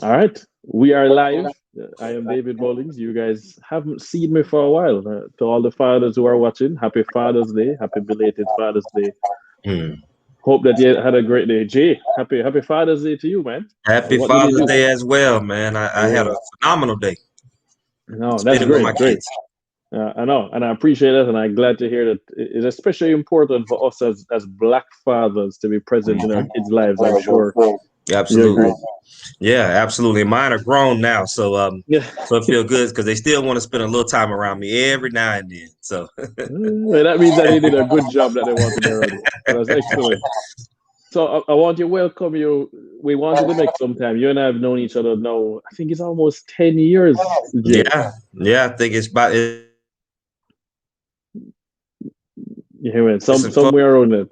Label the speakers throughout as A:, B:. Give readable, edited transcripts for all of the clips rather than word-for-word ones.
A: All right, we are live. I am David Bowlings. You guys haven't seen me for a while. To all the fathers who are watching, happy Father's Day, happy belated Father's Day.
B: Hmm.
A: Hope that you had a great day. Jay, happy Father's Day to you, man.
B: Happy
A: What did you
B: Father's
A: do?
B: Day as well, man. I had
A: Yeah,
B: a phenomenal day
A: no, that's
B: spending with my
A: great, great.
B: kids.
A: I know, and I appreciate it, and I'm glad to hear that. It's especially important for us as Black fathers to be present in our
B: Mhm.
A: kids' lives. I'm sure you
B: Absolutely.
A: agree.
B: Yeah, absolutely. Mine are grown now, so
A: Yeah,
B: so it feels good because they still want to spend a little time around me every now and then. So
A: well, that means that they did a good job that they want to be around you. So that's excellent. So I want to welcome you. We wanted to make some time. You and I have known each other now. I think it's almost 10 years, Jay.
B: yeah, yeah, I think
A: You hear me?
B: it's a close.
A: Somewhere around it.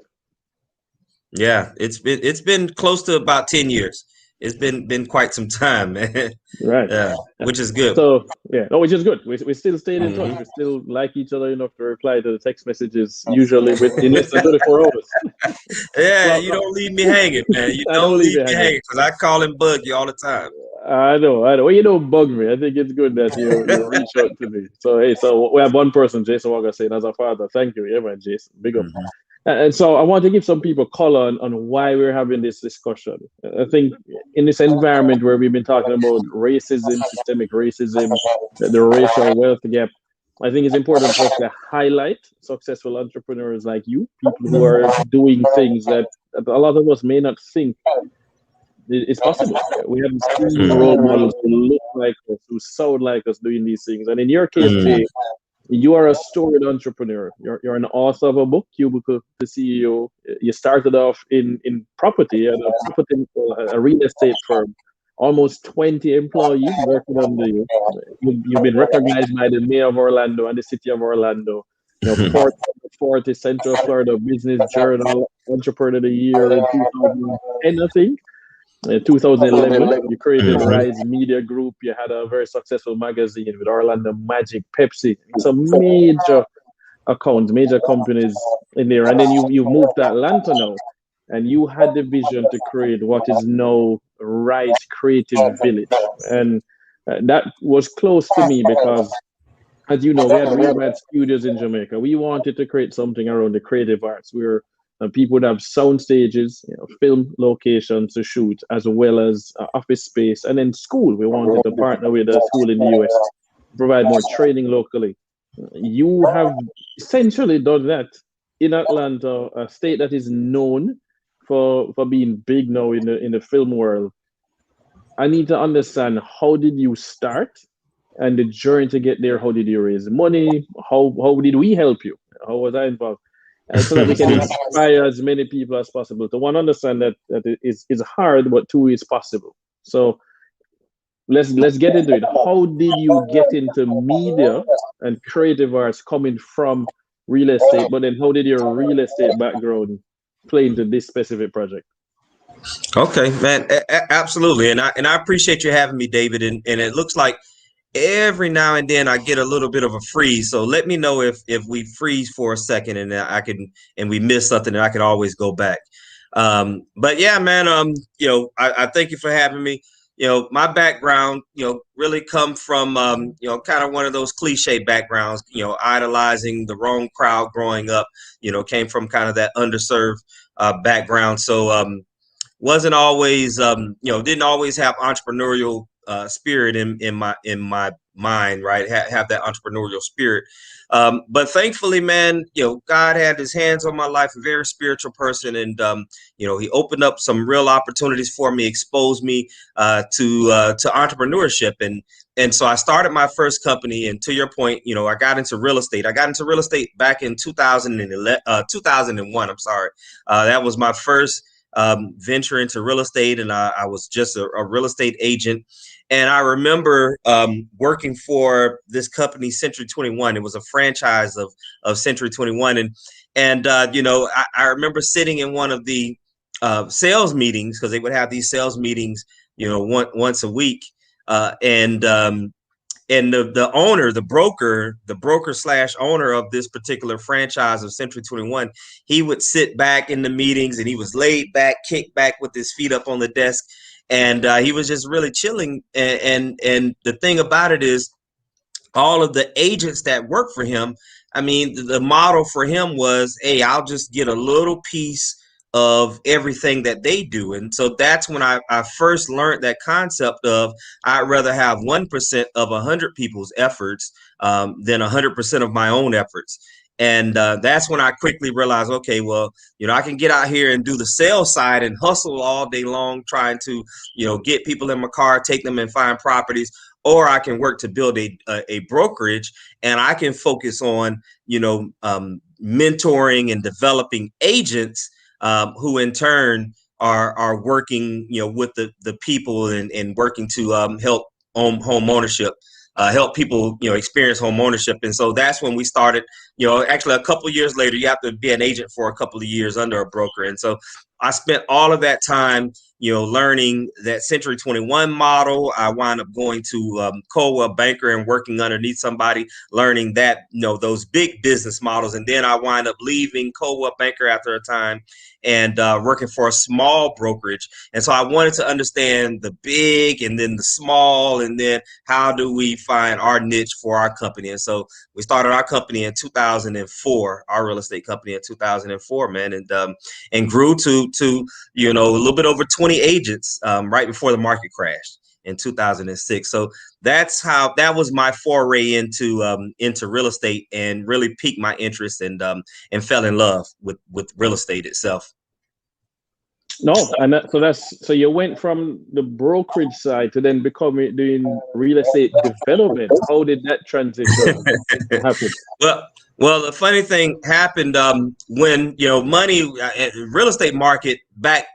B: Yeah, it's been close to about 10 years. It's been quite some time, man.
A: Right.
B: Yeah, which is good.
A: So yeah, no, which is good. We still stayed in touch.
B: Hmm.
A: We still like each other enough to reply to the text messages, usually in less than 24 hours.
B: Yeah,
A: Well,
B: you don't leave me hanging, man. You
A: I don't
B: don't
A: leave
B: leave
A: you
B: me
A: hanging.
B: hanging because I call and bug you all the time.
A: I know, I know. Well, you don't bug me. I think it's good that you reach out to me. So hey, so we have one person, Jason Walker, saying as a father, thank you, yeah, man, Jason. Big up.
B: Mhm.
A: And so I want to give some people color on why we're having this discussion. I think in this environment where we've been talking about racism, systemic racism, the racial wealth gap, I think it's important for us to highlight successful entrepreneurs like you, people who are doing things that a lot of us may not think it's possible. We haven't seen role models who look like us, who sound like us doing these things. And in your case,
B: Mm.
A: Jay, you are a storied entrepreneur. You're an author of a book, Cubicle, the CEO. You started off in property at a real estate firm. Almost 20 employees working under you. You've been recognized by the mayor of Orlando and the city of Orlando. You know, 40, 40 Central Florida Business Journal Entrepreneur of the Year in 2010, I think. 2011, you created
B: Mhm.
A: RYSE Media Group. You had a very successful magazine with Orlando Magic, Pepsi. Some major accounts, major companies in there. And then you've moved to Atlanta now, and you had the vision to create what is now RYSE Creative Village. And that was close to me because, as you know, we had studios in Jamaica. We wanted to create something around the creative arts. We were people would have sound stages, film locations to shoot, as well as office space, and then school. We wanted to partner with a school in the US to provide more training locally. You have essentially done that in Atlanta, a state that is known for being big now in the film world. I need to understand, how did you start and the journey to get there? How did you raise money? How did we help you? How was I involved? So that we can inspire as many people as possible to one, understand that it is hard, but two, is possible. So let's get into it. How did you get into media and creative arts coming from real estate? But then how did your real estate background play into this specific project?
B: Okay, man, absolutely, and I appreciate you having me, David. And it looks like every now and then I get a little bit of a freeze. So let me know if we freeze for a second and I can and we miss something, and I can always go back. But yeah, man, I thank you for having me. My background, really come from, kind of one of those cliche backgrounds, idolizing the wrong crowd growing up, came from kind of that underserved background. So, wasn't always didn't always have entrepreneurial spirit in my mind, right? Have that entrepreneurial spirit, but thankfully, man, God had his hands on my life, a very spiritual person, and he opened up some real opportunities for me, exposed me to entrepreneurship, and so I started my first company. And to your point, I got into real estate. I got into real estate back in 2011, 2001. I'm sorry. That was my first venture into real estate, and I was just a real estate agent. And I remember working for this company, Century 21. It was a franchise of Century 21, and I remember sitting in one of the sales meetings, because they would have these sales meetings, once a week, and the owner, the broker slash owner of this particular franchise of Century 21, he would sit back in the meetings, and he was laid back, kicked back with his feet up on the desk. and he was just really chilling. And the thing about it is, all of the agents that work for him, I mean, the model for him was, hey, I'll just get a little piece of everything that they do. And so that's when I first learned that concept of, I'd rather have 1% of 100 people's efforts than 100% of my own efforts. And that's when I quickly realized, okay, well, I can get out here and do the sales side and hustle all day long trying to, get people in my car, take them and find properties, or I can work to build a brokerage, and I can focus on, mentoring and developing agents who in turn are working, with the people and working to help home ownership. Help people, experience home ownership. And so that's when we started, actually a couple of years later. You have to be an agent for a couple of years under a broker. And so I spent all of that time, learning that Century 21 model. I wound up going to Coldwell Banker and working underneath somebody, learning that, those big business models. And then I wind up leaving Coldwell Banker after a time and working for a small brokerage. And so I wanted to understand the big and then the small, and then how do we find our niche for our company. And so we started our company in 2004, our real estate company in 2004, man, and grew to a little bit over 20 agents right before the market crashed in 2006. So that was my foray into real estate, and really piqued my interest and fell in love with real estate itself.
A: No, and so you went from the brokerage side to then doing real estate development. How did that transition happen?
B: Well, the funny thing happened when money, real estate market back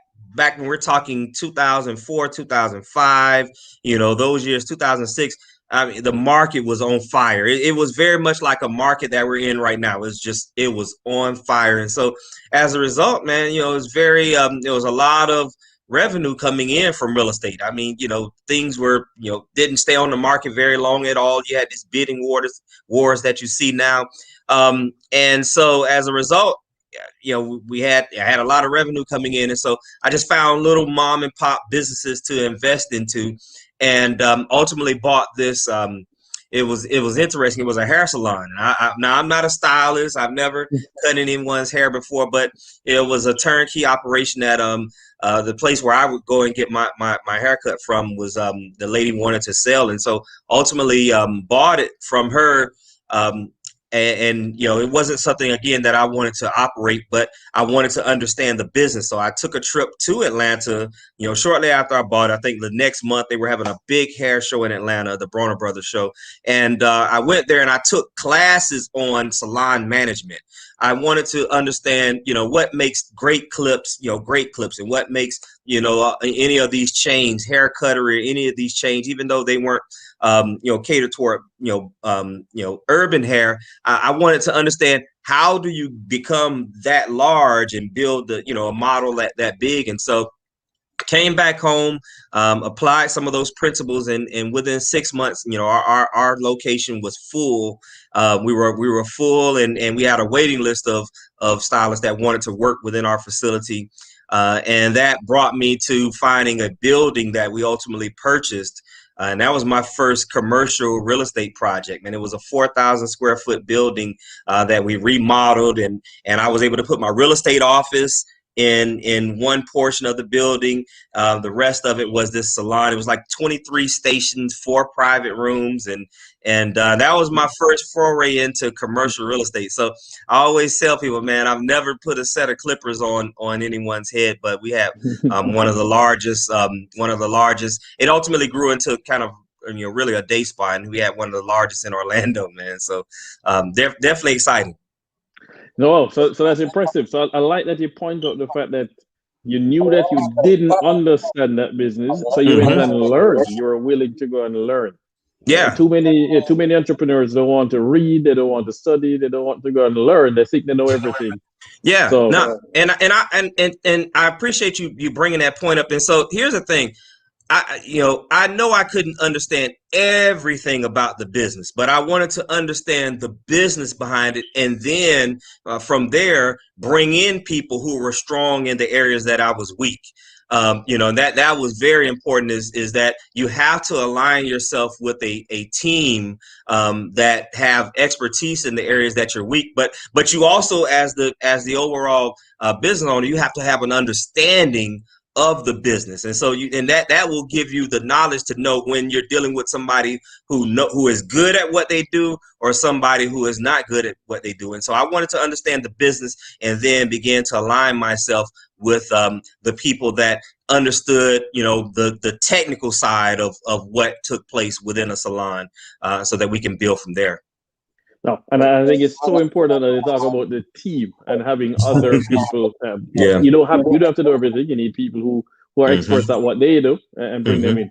B: when we're talking 2004, 2005, those years, 2006. I mean, the market was on fire. It was very much like a market that we're in right now. It was on fire. And so as a result, man, it was there was a lot of revenue coming in from real estate. I mean, things were, didn't stay on the market very long at all. You had these bidding wars that you see now. And so as a result, I had a lot of revenue coming in. And so I just found little mom and pop businesses to invest into, and ultimately bought this. It was interesting. It was a hair salon. Now I'm not a stylist. I've never cut anyone's hair before, but it was a turnkey operation that the place where I would go and get my haircut from was the lady wanted to sell, and so ultimately bought it from her. And it wasn't something, again, that I wanted to operate, but I wanted to understand the business. So I took a trip to Atlanta, shortly after I bought it. I think the next month they were having a big hair show in Atlanta, the Broner Brothers show. And I went there and I took classes on salon management. I wanted to understand, what makes great clips, and what makes, any of these chains, hair cuttery, any of these chains, even though they weren't, catered toward, urban hair. I wanted to understand, how do you become that large and build a model that big? And so came back home, applied some of those principles, and within 6 months, our location was full. We were full, and we had a waiting list of stylists that wanted to work within our facility. And that brought me to finding a building that we ultimately purchased. And that was my first commercial real estate project. And it was a 4,000 square foot building that we remodeled. And I was able to put my real estate office in one portion of the building. The rest of it was this salon. It was like 23 stations, 4 private rooms. And that was my first foray into commercial real estate. So I always tell people, man, I've never put a set of clippers on anyone's head, but we have one of the largest. It ultimately grew into kind of, really a day spa, and we had one of the largest in Orlando, man. So definitely exciting.
A: No, so that's impressive. So I like that you point out the fact that you knew that you didn't understand that business, so you went and learned. You were willing to go and learn.
B: Yeah.
A: Too many entrepreneurs don't want to read. They don't want to study. They don't want to go and learn. They think they know everything.
B: Yeah. So, no, and I appreciate you bringing that point up. And so here's the thing. I know I couldn't understand everything about the business, but I wanted to understand the business behind it, and then from there bring in people who were strong in the areas that I was weak. And that was very important is that you have to align yourself with a team that have expertise in the areas that you're weak, but you also as the overall business owner, you have to have an understanding of the business. And so that will give you the knowledge to know when you're dealing with somebody who is good at what they do or somebody who is not good at what they do. And so I wanted to understand the business and then begin to align myself with the people that understood, the technical side of what took place within a salon, so that we can build from there.
A: No, and I think it's so important that you talk about the team and having other people.
B: Yeah.
A: You don't have to do everything. You need people who are experts at what they do and bring them in.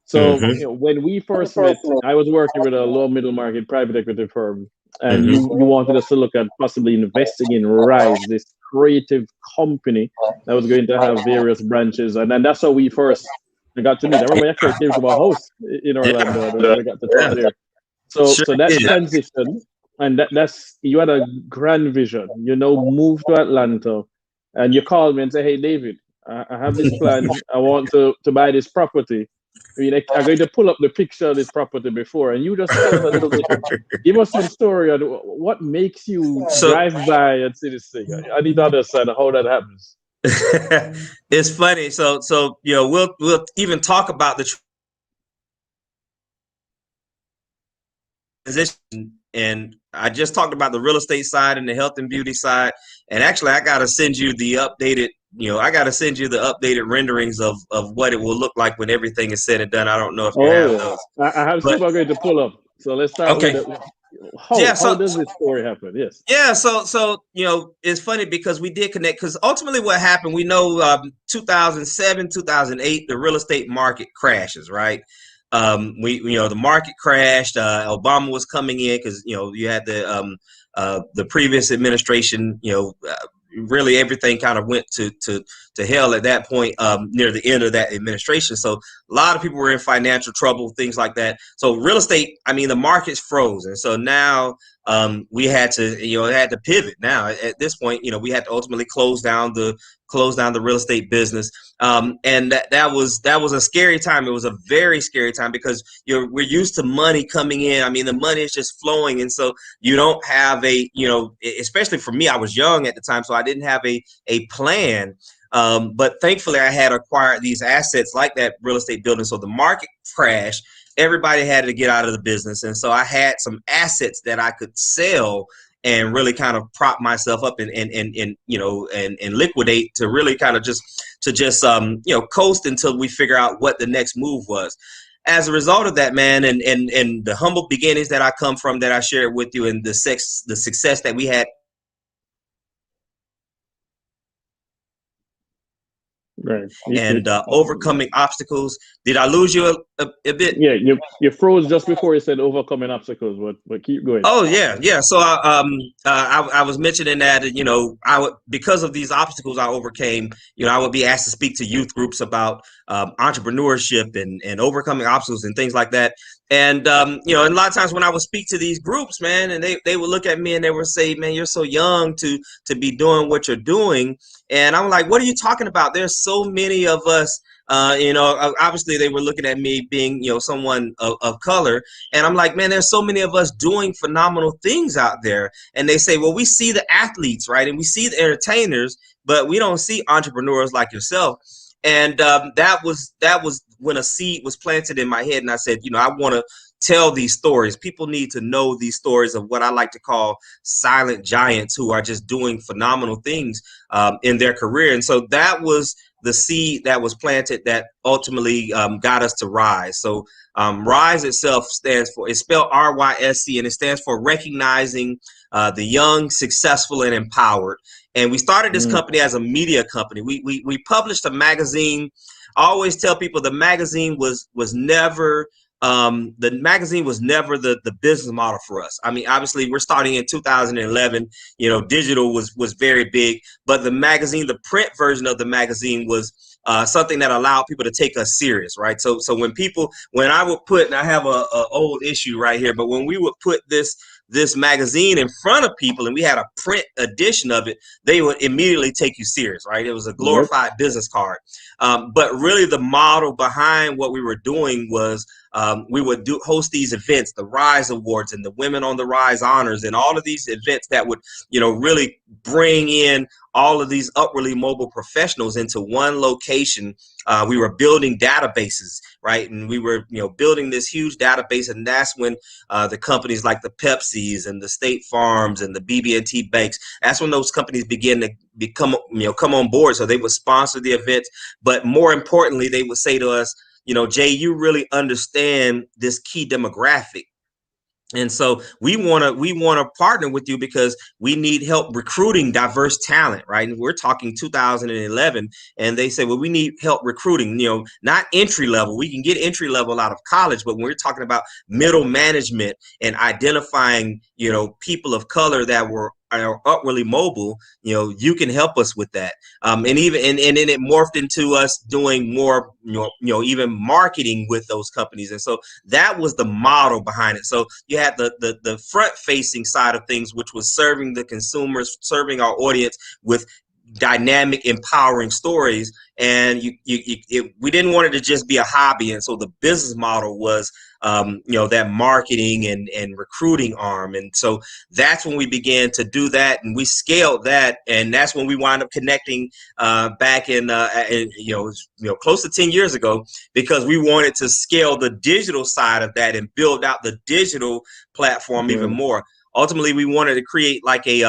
A: So when we first met, I was working with a low middle market private equity firm, and you wanted us to look at possibly investing in RYSE, this creative company that was going to have various branches, and then that's how we first got to meet. I remember I first came to my house in Orlando, and we got to talk there. So that transition, and that's, you had a grand vision, move to Atlanta, and you called me and say, "Hey, David, I have this plan. I want to buy this property. I mean, I'm going to pull up the picture of this property before," and you just tell us a little bit, give us some story on what makes you drive by and see this thing. I need to understand how that happens.
B: It's funny. So we'll even talk about the transition, and I just talked about the real estate side and the health and beauty side. And actually, I got to send you the updated. Renderings of what it will look like when everything is said and done. I don't know if you have those.
A: I have some I'm going to pull up. So let's start with it. How does this story happen? Yes.
B: Yeah. So it's funny because we did connect, because ultimately what happened, we know 2007, 2008, the real estate market crashes, right? The market crashed. Obama was coming in because you had the previous administration. Really everything kind of went to hell at that point, near the end of that administration. So a lot of people were in financial trouble, things like that. So real estate, the market's frozen. So now we had to pivot. Now at this point, we had to ultimately close down the real estate business. And that was a scary time. It was a very scary time because we're used to money coming in. The money is just flowing. And so you don't have especially for me, I was young at the time, so I didn't have a plan. But thankfully I had acquired these assets like that real estate building. So the market crashed. Everybody had to get out of the business. And so I had some assets that I could sell and really kind of prop myself up and liquidate to really kind of just coast until we figure out what the next move was. As a result of that, man, and the humble beginnings that I come from, that I shared with you, and the success that we had.
A: Right.
B: And overcoming obstacles. Did I lose you a bit?
A: Yeah, you froze just before you said overcoming obstacles, but keep going.
B: Oh yeah. So I was mentioning that because of these obstacles I overcame, I would be asked to speak to youth groups about entrepreneurship and overcoming obstacles and things like that. And and a lot of times when I would speak to these groups, man, and they would look at me and they would say, "Man, you're so young to be doing what you're doing." And I'm like, "What are you talking about? There's so many of us." Obviously they were looking at me being, someone of color. And I'm like, "Man, there's so many of us doing phenomenal things out there." And they say, "Well, we see the athletes, right? And we see the entertainers, but we don't see entrepreneurs like yourself." And that was when a seed was planted in my head. And I said, I want to tell these stories. People need to know these stories of what I like to call silent giants who are just doing phenomenal things in their career. And so that was the seed that was planted that ultimately got us to RYSE. So RYSE itself it's spelled RYSE, and it stands for recognizing the young, successful, and empowered. And we started this company as a media company. We published a magazine. I always tell people the magazine was never the business model for us. Obviously we're starting in 2011, digital was very big, but the magazine, the print version of the magazine was something that allowed people to take us serious, right? So when I would put, and I have a old issue right here, but when we would put this this magazine in front of people and we had a print edition of it, they would immediately take you serious, right? It was a
A: Yep.
B: glorified business card. But really the model behind what we were doing was we would host these events, the RYSE Awards and the Women on the RYSE Honors, and all of these events that would, really bring in all of these upwardly mobile professionals into one location. We were building databases, right? And we were, building this huge database. And that's when the companies like the Pepsis and the State Farms and the BB&T banks, that's when those companies begin to come on board. So they would sponsor the events. But more importantly, they would say to us, Jay, you really understand this key demographic. And so we want to partner with you because we need help recruiting diverse talent, right? And we're talking 2011, and they say, well, we need help recruiting, not entry level. We can get entry level out of college, but when we're talking about middle management and identifying, people of color that are upwardly mobile, you can help us with that. And then it morphed into us doing more, even marketing with those companies. And so that was the model behind it. So you had the front facing side of things, which was serving the consumers, serving our audience with dynamic, empowering stories. And we didn't want it to just be a hobby. And so the business model was, that marketing and recruiting arm. And so that's when we began to do that, and we scaled that. And that's when we wound up connecting back in close to 10 years ago, because we wanted to scale the digital side of that and build out the digital platform even more. Ultimately, we wanted to create like a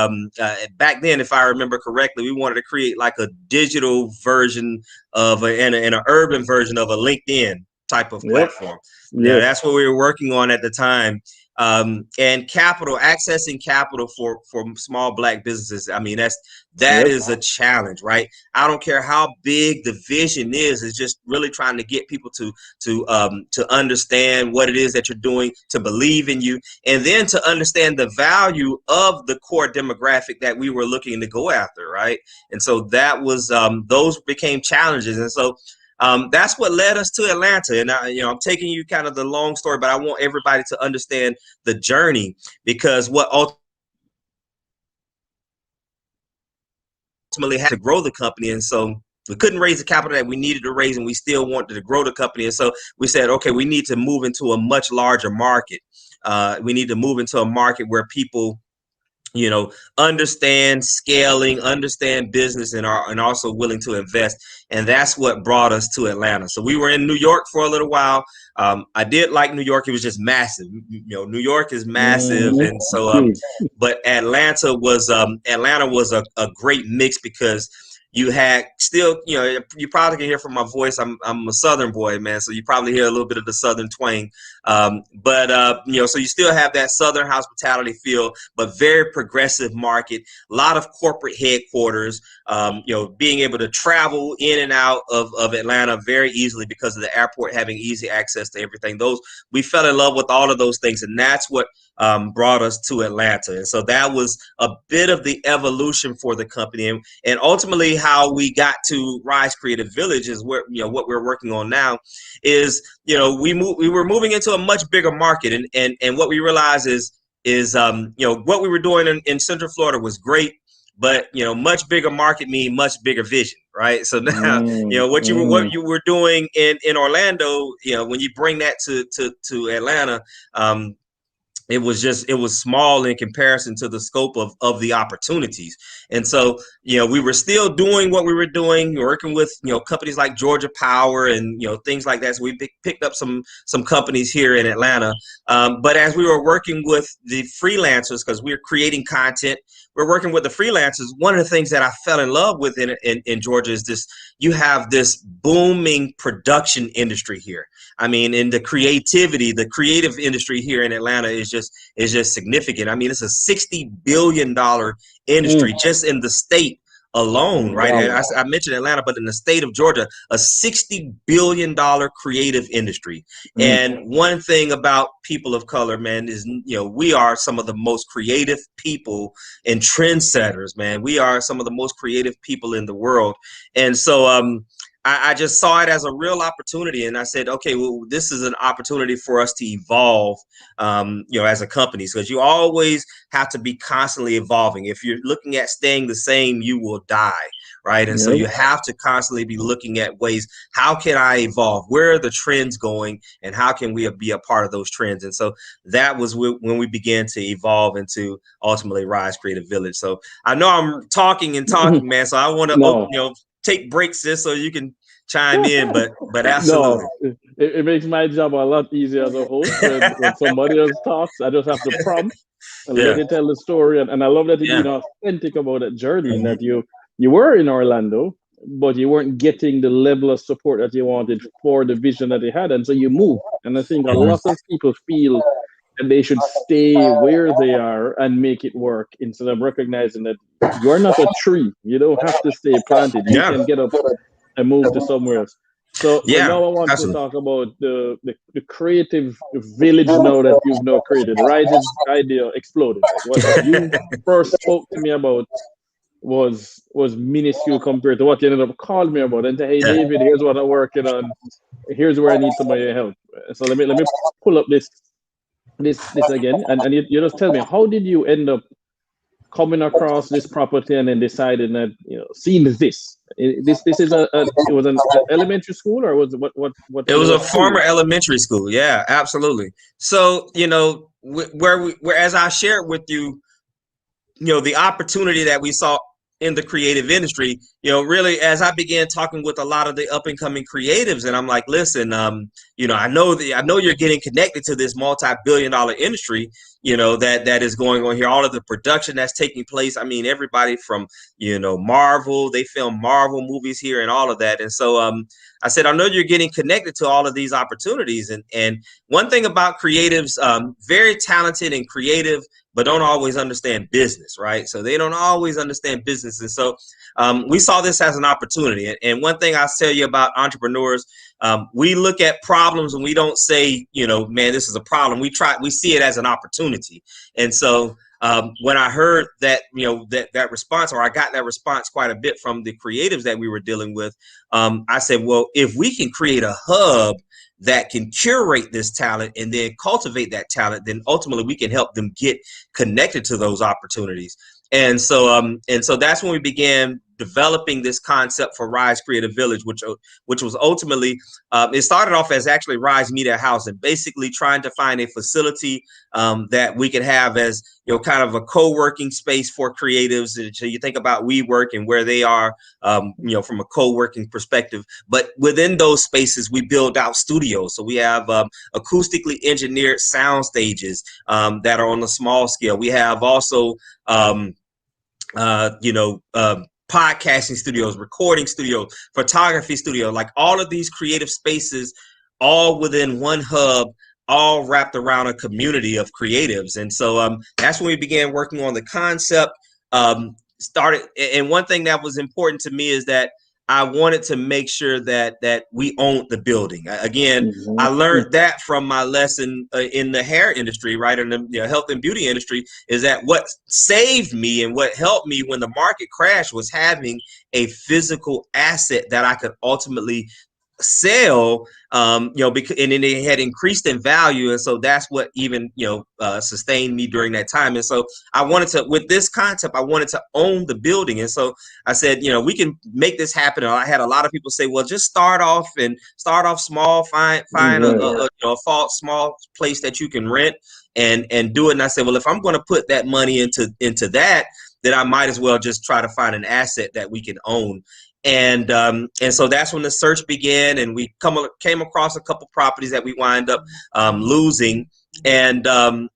B: back then, if I remember correctly, we wanted to create like a digital version of and an urban version of a LinkedIn type of platform. Yeah, that's what we were working on at the time. And accessing capital for small Black businesses. I mean, that is a challenge, right? I don't care how big the vision is. It's just really trying to get people to understand what it is that you're doing, to believe in you, and then to understand the value of the core demographic that we were looking to go after, right? And so that was those became challenges, and so. That's what led us to Atlanta. And I'm taking you kind of the long story, but I want everybody to understand the journey, because what ultimately had to grow the company. And so we couldn't raise the capital that we needed to raise, and we still wanted to grow the company. And so we said, okay, we need to move into a much larger market. We need to move into a market where people understand scaling, understand business, and also willing to invest. And that's what brought us to Atlanta. So we were in New York for a little while. I did like New York. It was just massive. New York is massive. And so, but Atlanta was a great mix, because you had still, you probably can hear from my voice. I'm a Southern boy, man. So you probably hear a little bit of the Southern twang. So you still have that Southern hospitality feel, but very progressive market, a lot of corporate headquarters, being able to travel in and out of Atlanta very easily because of the airport having easy access to everything. We fell in love with all of those things. And that's what brought us to Atlanta. And so that was a bit of the evolution for the company. And ultimately how we got to RYSE Creative Village is where, what we're working on now is, we were moving into a much bigger market. And what we realized is what we were doing in Central Florida was great, but much bigger market mean much bigger vision, right? So now what you were doing in Orlando, when you bring that to Atlanta, it was small in comparison to the scope of the opportunities. And so, we were still doing what we were doing, working with, companies like Georgia Power and, things like that. So we picked up some companies here in Atlanta. But as we were working with the freelancers, because we were creating content, we're working with the freelancers. One of the things that I fell in love with in Georgia is you have this booming production industry here. I mean, in the creative industry here in Atlanta is just significant. I mean, it's a $60 billion industry just in the state alone, right? Wow. And I mentioned Atlanta, but in the state of Georgia, a $60 billion creative industry. And one thing about people of color, man, is, we are some of the most creative people and trendsetters, man. We are some of the most creative people in the world. And so, I just saw it as a real opportunity, and I said, okay, well, this is an opportunity for us to evolve, as a company, because you always have to be constantly evolving. If you're looking at staying the same, you will die, right? And so
A: Yep.
B: you have to constantly be looking at ways, how can I evolve? Where are the trends going, and how can we be a part of those trends? And so that was when we began to evolve into ultimately RYSE Creative Village. So I know I'm talking and talking, man. So I want
A: No.
B: to, take breaks, sis, so you can chime in, but absolutely.
A: No, it makes my job a lot easier as a host when somebody else talks. I just have to prompt and let
B: Yeah.
A: it tell the story. And I love that you're
B: Yeah.
A: being authentic about that journey and
B: Mhm.
A: that you were in Orlando, but you weren't getting the level of support that you wanted for the vision that you had. And so you moved. And I think a
B: Mhm.
A: lot of people feel that they should stay where they are and make it work instead of recognizing that you're not a tree. You don't have to stay planted. You
B: Yeah.
A: can get up and move to somewhere else. So
B: Yeah.
A: now I want to
B: Absolutely.
A: talk about the creative village now that you've now created. Rise's idea exploded. Like what you first spoke to me about was minuscule compared to what you ended up calling me about. And say, hey
B: Yeah.
A: David, here's what I'm working on. Here's where I need some of your help. So let me pull up this again, and you just tell me, how did you end up coming across this property and then deciding that seeing this this is it was an elementary school, or was it
B: It was a
A: what school
B: former
A: was
B: elementary school. Yeah, absolutely. So, where as I shared with you, the opportunity that we saw in the creative industry, really as I began talking with a lot of the up and coming creatives, and I'm like, listen, I know you're getting connected to this multi-billion-dollar industry, that is going on here, all of the production that's taking place. I mean, everybody from, Marvel, they film Marvel movies here and all of that. And so, I said, I know you're getting connected to all of these opportunities. And one thing about creatives, very talented and creative, but don't always understand business, right? So they don't always understand business. And so we saw this as an opportunity. And one thing I'll tell you about entrepreneurs, we look at problems and we don't say, man, this is a problem. We see it as an opportunity. And so when I heard that, that response, or I got that response quite a bit from the creatives that we were dealing with, I said, well, if we can create a hub that can curate this talent and then cultivate that talent, then ultimately we can help them get connected to those opportunities. And so that's when we began developing this concept for RYSE Creative Village, which was ultimately it started off as actually RYSE Media House, and basically trying to find a facility that we could have as kind of a co-working space for creatives. So you think about WeWork and where they are, from a co-working perspective. But within those spaces, we build out studios. So we have acoustically engineered sound stages that are on a small scale. We have also podcasting studios, recording studios, photography studio, like all of these creative spaces, all within one hub, all wrapped around a community of creatives. And so that's when we began working on the concept. And one thing that was important to me is that I wanted to make sure that we owned the building. Again, I
A: mm-hmm.
B: learned that from my lesson in the hair industry, right, in the health and beauty industry, is that what saved me and what helped me when the market crashed was having a physical asset that I could ultimately sell, because and then it had increased in value, and so that's what even sustained me during that time. And so I wanted to, with this concept, I wanted to own the building. And so I said, we can make this happen. And I had a lot of people say, well, just start off small, find
A: Right.
B: a small place that you can rent and do it. And I said, well, if I'm going to put that money into that, then I might as well just try to find an asset that we can own. And so that's when the search began, and we came across a couple properties that we wind up losing. And I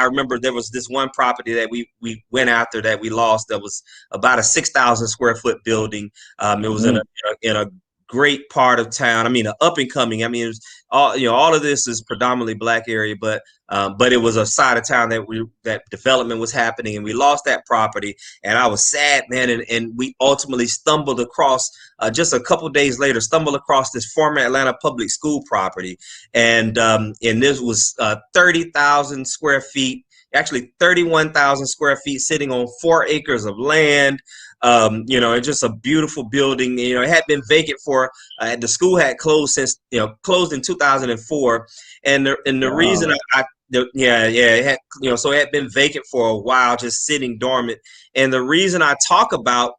B: remember there was this one property that we went after that we lost, that was about a 6,000 square foot building. It was in a great part of town. I mean, up and coming. I mean, it was all of this is predominantly Black area, but it was a side of town that development was happening, and we lost that property. And I was sad, man. And we ultimately stumbled across, just a couple days later, this former Atlanta public school property. And this was 30,000 square feet. actually 31,000 square feet, sitting on 4 acres of land. It's just a beautiful building. It had been vacant for the school had closed since closed in 2004, and the reason
A: Wow.
B: it had so it had been vacant for a while, just sitting dormant. And the reason I talk about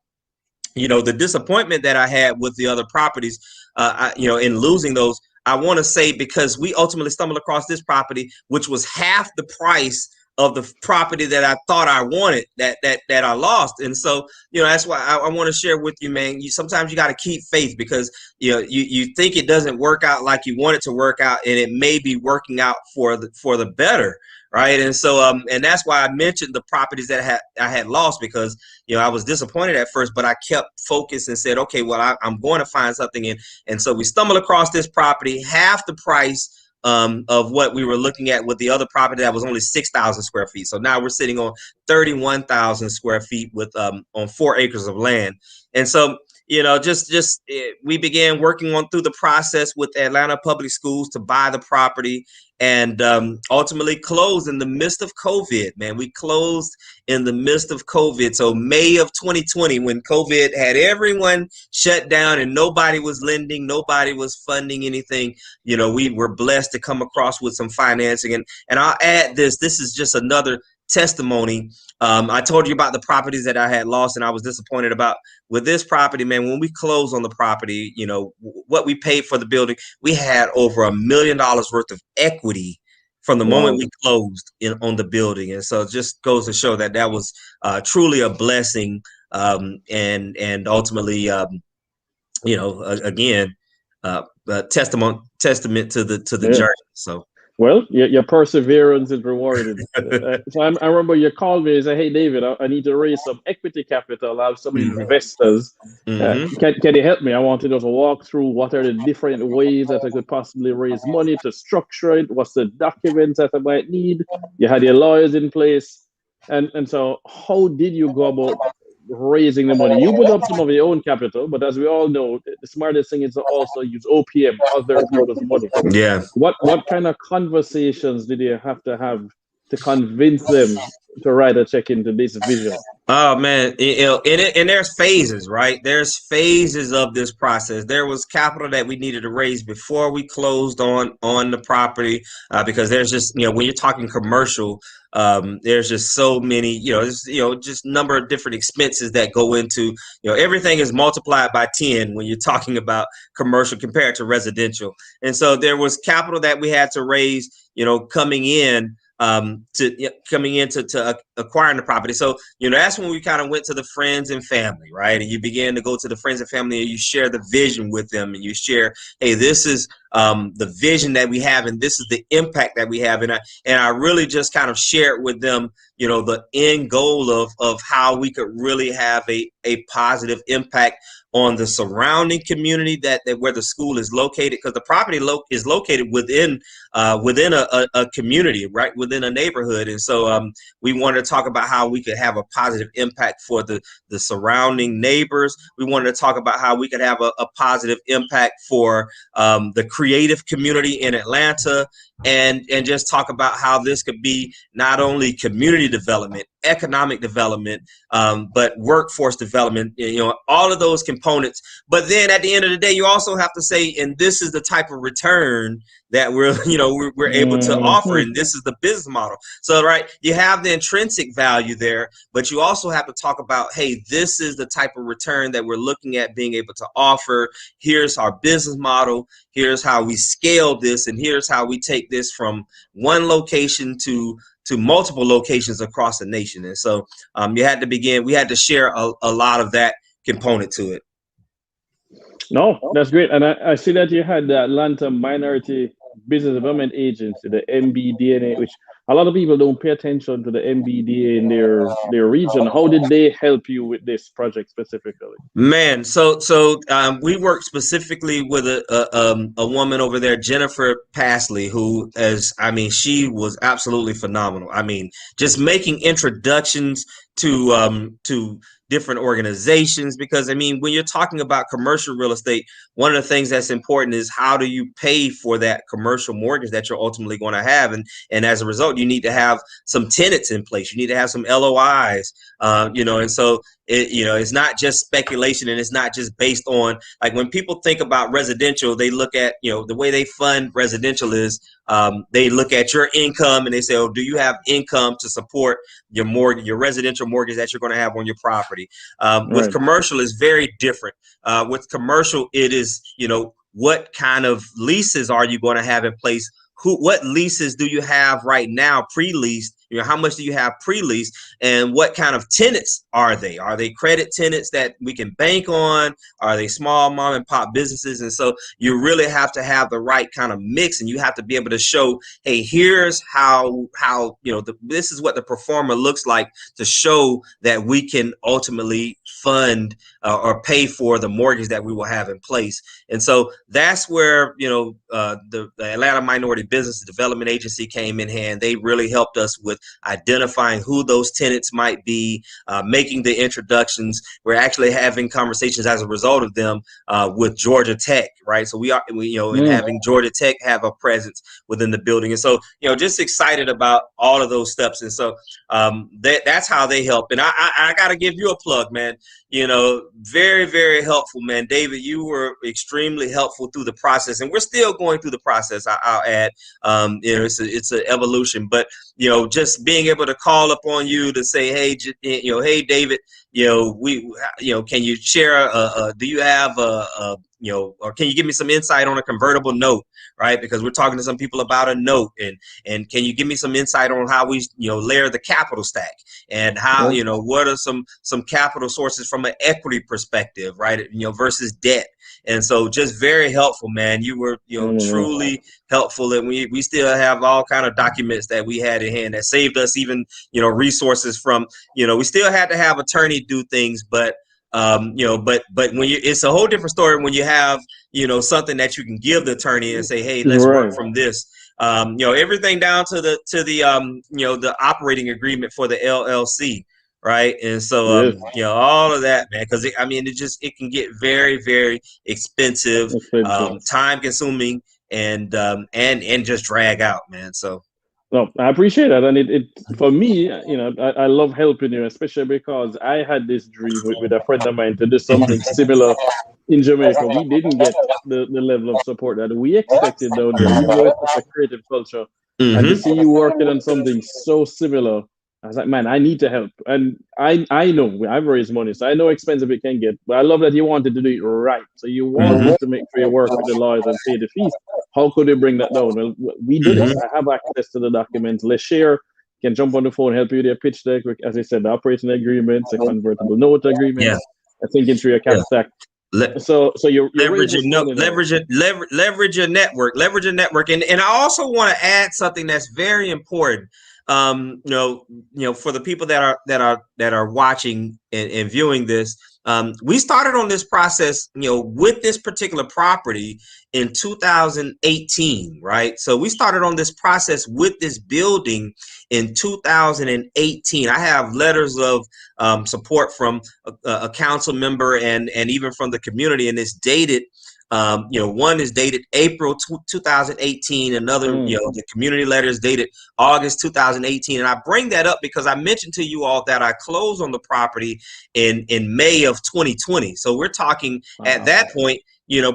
B: the disappointment that I had with the other properties, in losing those, I want to say because we ultimately stumbled across this property, which was half the price of the property that I thought I wanted, that I lost. And so, that's why I want to share with you, man. Sometimes you got to keep faith, because you think it doesn't work out like you want it to work out, and it may be working out for the better. Right. And so and that's why I mentioned the properties that I had lost, because I was disappointed at first, but I kept focused and said, okay, well, I'm going to find something. And so we stumbled across this property, half the price of what we were looking at with the other property that was only 6,000 square feet. So now we're sitting on 31,000 square feet with on 4 acres of land. And so we began working through the process with Atlanta Public Schools to buy the property, and ultimately closed in the midst of COVID. Man, we closed in the midst of COVID. So May of 2020, when COVID had everyone shut down and nobody was lending, nobody was funding anything, we were blessed to come across with some financing. And I'll add this is just another testimony. I told you about the properties that I had lost and I was disappointed about. With this property, man, when we closed on the property, what we paid for the building, we had over $1 million worth of equity from the moment we closed on the building. And so it just goes to show that was truly a blessing, and ultimately, again, a testament to the journey. So.
A: Well, your perseverance is rewarded. So I remember you called me and said, "Hey, David, I need to raise some equity capital. I have some investors. Can you help me? I want to just walk through what are the different ways that I could possibly raise money to structure it. What's the documents that I might need? You had your lawyers in place. And so how did you go about raising the money? You put up some of your own capital, but as we all know, the smartest thing is to also use OPM, other people's money.
B: Yeah.
A: What kind of conversations did you have to convince them to write a check into this vision?
B: Oh man, and there's phases, right? There's phases of this process. There was capital that we needed to raise before we closed on the property, because there's just when you're talking commercial, there's just so many just number of different expenses that go into everything is multiplied by 10 when you're talking about commercial compared to residential. And so there was capital that we had to raise coming in to acquiring the property. So, that's when we kind of went to the friends and family, right? And you begin to go to the friends and family and you share the vision with them, and you share, hey, this is the vision that we have, and this is the impact that we have. And I really just kind of shared with them, the end goal of how we could really have a positive impact on the surrounding community that where the school is located, because the property is located within a community, right, within a neighborhood. And so we wanted to talk about how we could have a positive impact for the surrounding neighbors. We wanted to talk about how we could have a positive impact for the creative community in Atlanta, and just talk about how this could be not only community development, economic development, but workforce development, all of those components. But then at the end of the day, you also have to say, and this is the type of return that we're able to offer, and this is the business model. So, right, you have the intrinsic value there, but you also have to talk about, hey, this is the type of return that we're looking at being able to offer. Here's our business model. Here's how we scale this, and here's how we take this from one location to multiple locations across the nation. And so we had to share a lot of that component to it.
A: No, that's great. And I see that you had the Atlanta Minority Business Development Agency, the MBDNA, which a lot of people don't pay attention to the MBDA in their region. How did they help you with this project specifically?
B: Man, so we worked specifically with a woman over there, Jennifer Pasley, who she was absolutely phenomenal. I mean, just making introductions to different organizations, because I mean, when you're talking about commercial real estate, one of the things that's important is how do you pay for that commercial mortgage that you're ultimately going to have, and as a result, you need to have some tenants in place. You need to have some LOIs, and so it's not just speculation, and it's not just based on, like, when people think about residential, they look at, the way they fund residential is they look at your income and they say, oh, do you have income to support your mortgage, your residential mortgage that you're going to have on your property? With commercial is very different. With commercial, it is, what kind of leases are you going to have in place? What leases do you have right now pre-leased? How much do you have pre-leased, and what kind of tenants are they? Are they credit tenants that we can bank on? Are they small mom and pop businesses? And so you really have to have the right kind of mix, and you have to be able to show, hey, here's how this is what the performer looks like, to show that we can ultimately fund or pay for the mortgage that we will have in place. And so that's where the Atlanta Minority Business Development Agency came in hand. They really helped us with identifying who those tenants might be, making the introductions. We're actually having conversations as a result of them with Georgia Tech, right? So and having Georgia Tech have a presence within the building. And so, just excited about all of those steps. And so that's how they help. And I got to give you a plug, man. Very, very helpful, man. David, you were extremely helpful through the process, and we're still going through the process. I'll add, it's an evolution, but just being able to call upon you to say, hey, hey, David, can you share? Do you have or can you give me some insight on a convertible note, right? Because we're talking to some people about a note, and can you give me some insight on how we layer the capital stack, and how what are some capital sources from an equity perspective, right? Versus debt. And so just very helpful, man. You were truly helpful, and we still have all kind of documents that we had in hand that saved us even resources from we still had to have attorney do things, but but when it's a whole different story when you have something that you can give the attorney and say, hey, let's work from this. Everything down to the operating agreement for the LLC, right? And so all of that, man, because it can get very, very expensive. Time consuming, and just drag out, man. So
A: no, I appreciate that. And it for me, I love helping you, especially because I had this dream with a friend of mine to do something similar in Jamaica. We didn't get the level of support that we expected down there, even though it's such a creative culture. And to see you working on something so similar, I was like, man, I need to help. And I know I've raised money, so I know how expensive it can get. But I love that you wanted to do it right. So you wanted to make sure you work with the lawyers and pay the fees. How could they bring that down? Well, we do this. I have access to the documents. Let's share. Can jump on the phone, help you with your pitch deck. As I said, the operating agreements, the convertible note agreements. I think into your cap stack. So you're
B: leverage your network, and I also want to add something that's very important. For the people that are watching and viewing this, we started on this process, with this particular property in 2018, right? So we started on this process with this building in 2018. I have letters of support from a council member and even from the community, and it's dated. One is dated April 2018. Another, the community letter is dated August 2018. And I bring that up because I mentioned to you all that I closed on the property in May of 2020. So we're talking at that point,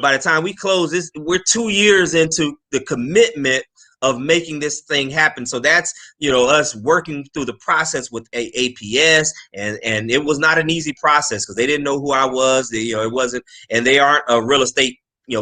B: by the time we close this, we're 2 years into the commitment of making this thing happen. So that's, us working through the process with APS, and it was not an easy process because they didn't know who I was. It wasn't, and they aren't a real estate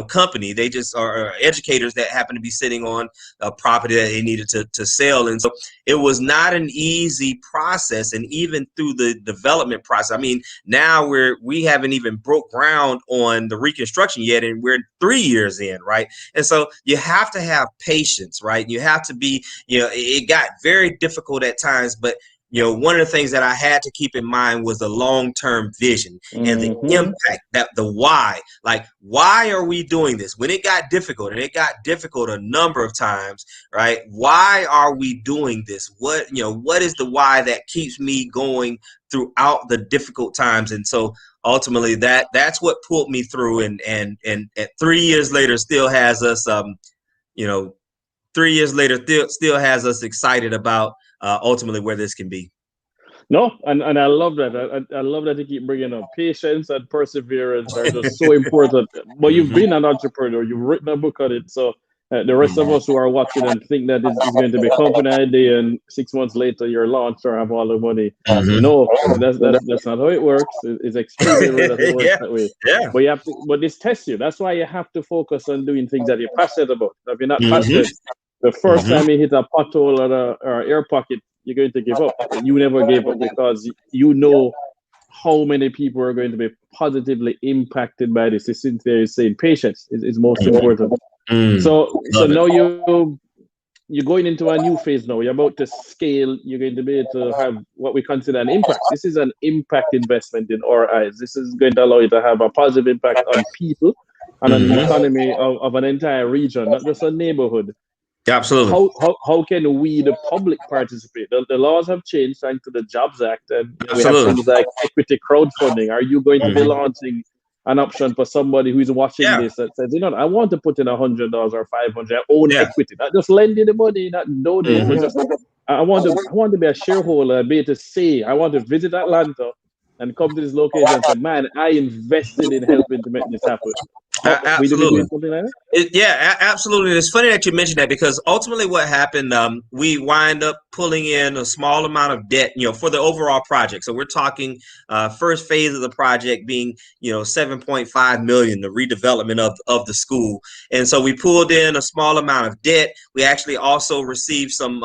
B: company. They just are educators that happen to be sitting on a property that they needed to sell. And so it was not an easy process. And even through the development process, now we haven't even broke ground on the reconstruction yet, and we're 3 years in, right? And so you have to have patience, right? You have to be, it got very difficult at times, but one of the things that I had to keep in mind was the long-term vision and the impact, that the why. Like, why are we doing this? When it got difficult, and it got difficult a number of times, right? Why are we doing this? What is the why that keeps me going throughout the difficult times. And so ultimately that's what pulled me through, and at 3 years later still has us, 3 years later still has us excited about ultimately where this can be.
A: No, and I love that. I love that you keep bringing up patience and perseverance are just so important. But you've been an entrepreneur, you've written a book on it. So the rest of us who are watching and think that is going to be a company idea and 6 months later you're launched or have all the money. No, that's not how it works. It's extremely rare that it works that way.
B: Yeah.
A: But you have to. But this tests you. That's why you have to focus on doing things that you're passionate about. If you're not passionate, the first time you hit a pothole or air pocket, you're going to give up. You never gave up because you know how many people are going to be positively impacted by this. Cynthia is saying patience is most important. So now you're going into a new phase now. You're about to scale. You're going to be able to have what we consider an impact. This is an impact investment in our eyes. This is going to allow you to have a positive impact on people and on the economy of an entire region, not just a neighborhood.
B: Absolutely.
A: How can we, the public, participate? The laws have changed thanks to the Jobs Act, and we have things like equity crowdfunding. Are you going to be launching an option for somebody who is watching this that says, I want to put in $100 or $500, I own equity, not just lend you the money, not donate, but just I want to be a shareholder, be able to say, I want to visit Atlanta and come to this location and say, man, I invested in helping to make this happen.
B: Absolutely.
A: Something like that?
B: Absolutely. It's funny that you mentioned that, because ultimately what happened, we wind up pulling in a small amount of debt, for the overall project. So we're talking first phase of the project being, $7.5 million, the redevelopment of the school. And so we pulled in a small amount of debt. We actually also received some,